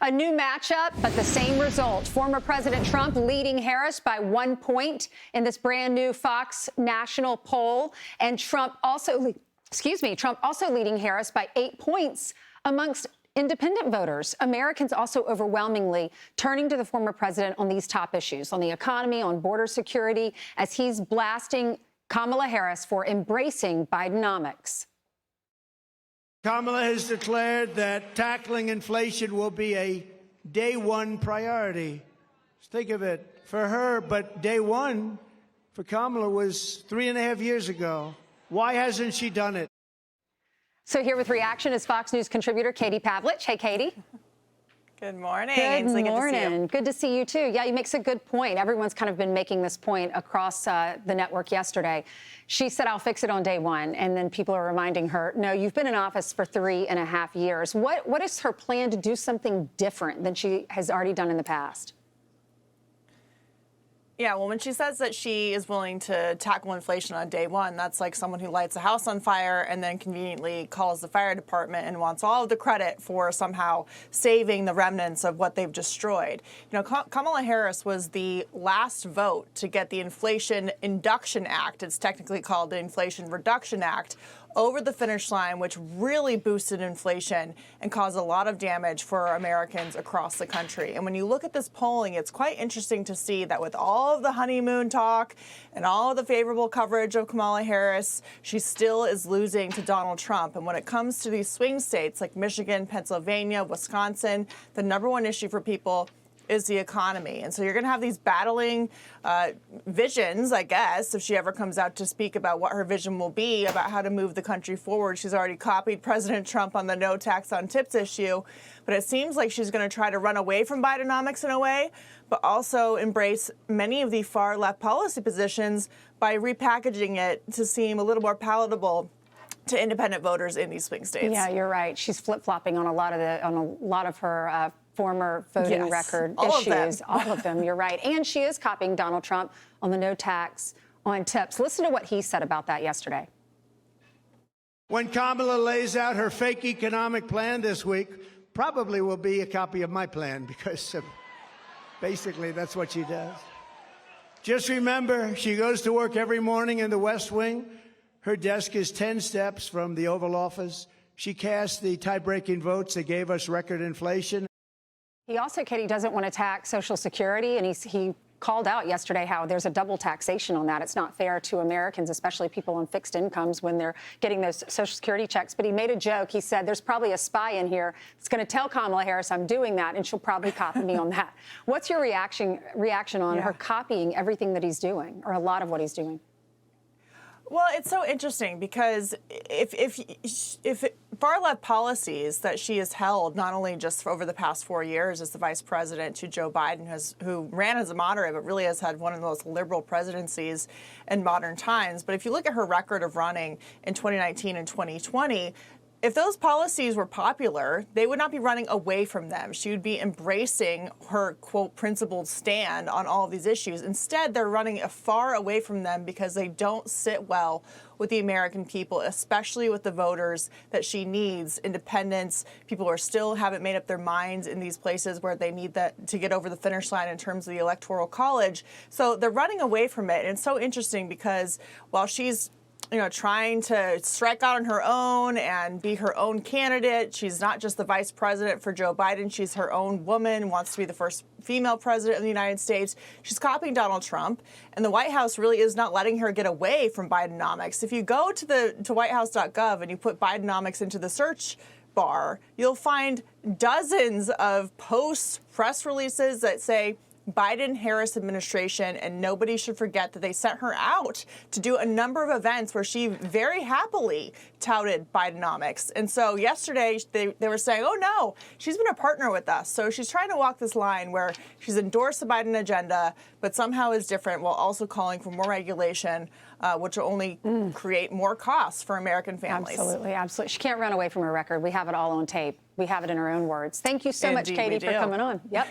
A new matchup, but the same result. Former President Trump leading Harris by 1 point in this brand new Fox national poll. And Trump also leading Harris by 8 points amongst independent voters. Americans also overwhelmingly turning to the former president on these top issues, on the economy, on border security, as he's blasting Kamala Harris for embracing Bidenomics. Kamala has declared that tackling inflation will be a day one priority. Just think of it for her, but day one for Kamala was 3.5 years ago. Why hasn't she done it? So here with reaction is Fox News contributor Katie Pavlich. Hey, Katie. Good morning. Good morning. Good to see you. Good to see you, too. Yeah, you makes a good point. Everyone's kind of been making this point across the network yesterday. She said, I'll fix it on day one. And then people are reminding her, no, you've been in office for 3.5 years. What is her plan to do something different than she has already done in the past? Yeah, well, when she says that she is willing to tackle inflation on day one, that's like someone who lights a house on fire and then conveniently calls the fire department and wants all of the credit for somehow saving the remnants of what they've destroyed. You know, Kamala Harris was the last vote to get the Inflation Induction Act, it's technically called the Inflation Reduction Act, over the finish line, which really boosted inflation and caused a lot of damage for Americans across the country. And when you look at this polling, it's quite interesting to see that with all of the honeymoon talk and all of the favorable coverage of Kamala Harris, she still is losing to Donald Trump. And when it comes to these swing states like Michigan, Pennsylvania, Wisconsin, the #1 issue for people is the economy. And so you're going to have these battling visions, I guess, if she ever comes out to speak about what her vision will be about how to move the country forward. She's already copied President Trump on the no tax on tips issue, but it seems like she's going to try to run away from Bidenomics in a way, but also embrace many of the far left policy positions by repackaging it to seem a little more palatable to independent voters in these swing states. Yeah, you're right. She's flip-flopping on a lot of her former voting record issues. All of them, you're right. And she is copying Donald Trump on the no tax on tips. Listen to what he said about that yesterday. When Kamala lays out her fake economic plan this week, probably will be a copy of my plan because basically that's what she does. Just remember, she goes to work every morning in the West Wing. Her desk is 10 steps from the Oval Office. She cast the tie-breaking votes that gave us record inflation. He also, Katie, doesn't want to tax Social Security, and he called out yesterday how there's a double taxation on that. It's not fair to Americans, especially people on fixed incomes, when they're getting those Social Security checks. But he made a joke. He said, there's probably a spy in here that's going to tell Kamala Harris I'm doing that, and she'll probably copy me on that. What's your reaction on her copying everything that he's doing, or a lot of what he's doing? Well, it's so interesting because if far left policies that she has held, not only just over the past 4 years as the vice president to Joe Biden, who ran as a moderate, but really has had one of the most liberal presidencies in modern times. But if you look at her record of running in 2019 and 2020, if those policies were popular, they would not be running away from them. She would be embracing her, quote, principled stand on all of these issues. Instead, they're running far away from them because they don't sit well with the American people, especially with the voters that she needs, independents, people who still haven't made up their minds in these places where they need that to get over the finish line in terms of the Electoral College. So they're running away from it. And it's so interesting because while she's trying to strike out on her own and be her own candidate. She's not just the vice president for Joe Biden. She's her own woman, wants to be the first female president of the United States. She's copying Donald Trump, and the White House really is not letting her get away from Bidenomics. If you go to whitehouse.gov and you put Bidenomics into the search bar, you'll find dozens of posts, press releases that say Biden-Harris administration, and nobody should forget that they sent her out to do a number of events where she very happily touted Bidenomics. And so yesterday they were saying, oh no, she's been a partner with us. So she's trying to walk this line where she's endorsed the Biden agenda, but somehow is different while also calling for more regulation, which will only create more costs for American families. Absolutely, absolutely. She can't run away from her record. We have it all on tape. We have it in her own words. Thank you so much, Katie, for coming on. Yep.